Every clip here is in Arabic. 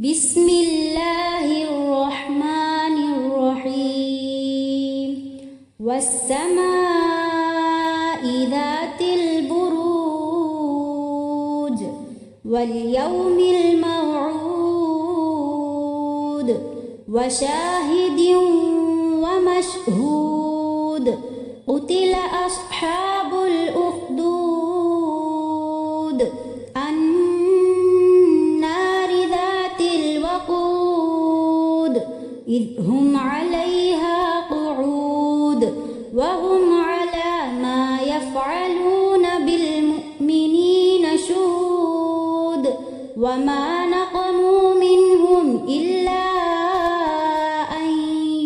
بسم الله الرحمن الرحيم والسماء ذات البروج واليوم الموعود وشاهد ومشهود قتل أصحاب الأخدود النار ذات الوقود إذ هم عليها قعود وهم على ما يفعلون بالمؤمنين شهود وما نقموا منهم إلا أن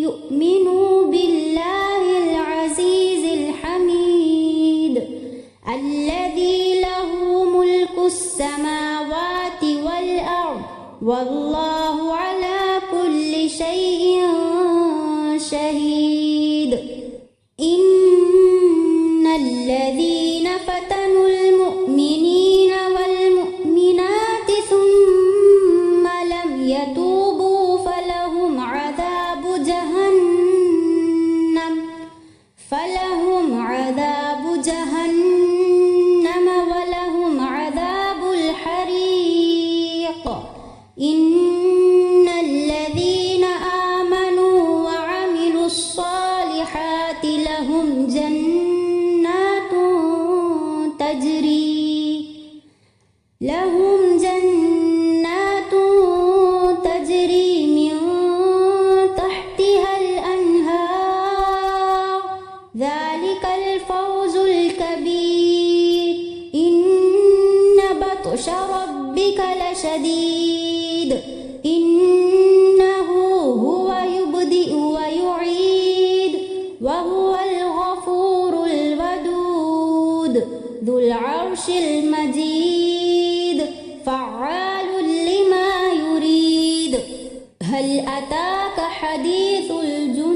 يؤمنوا بالله العزيز الحميد الذي له ملك السماوات والأرض والله على كل شيء شهيد إن الذين فتنوا المؤمنين والمؤمنات ثم لم يتوبوا فلهم عذاب جهنم ولهم عذاب الحريق إن الذين آمنوا وعملوا الصالحات لهم جنات تجري من تحتها الأنهار ذلك الفوز الكبير إن بطش ربك لشديد إنه هو يبدئ ويعيد وهو الغفور الودود ذو العرش المجيد فعال لما يريد هل أتاك حديث الجنود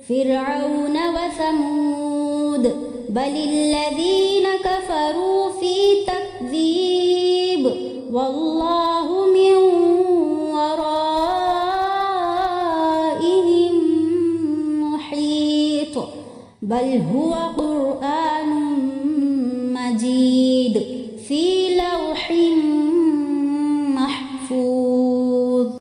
فرعون وثمود بل الذين كفروا في تكذيب والله من ورائهم محيط بل هو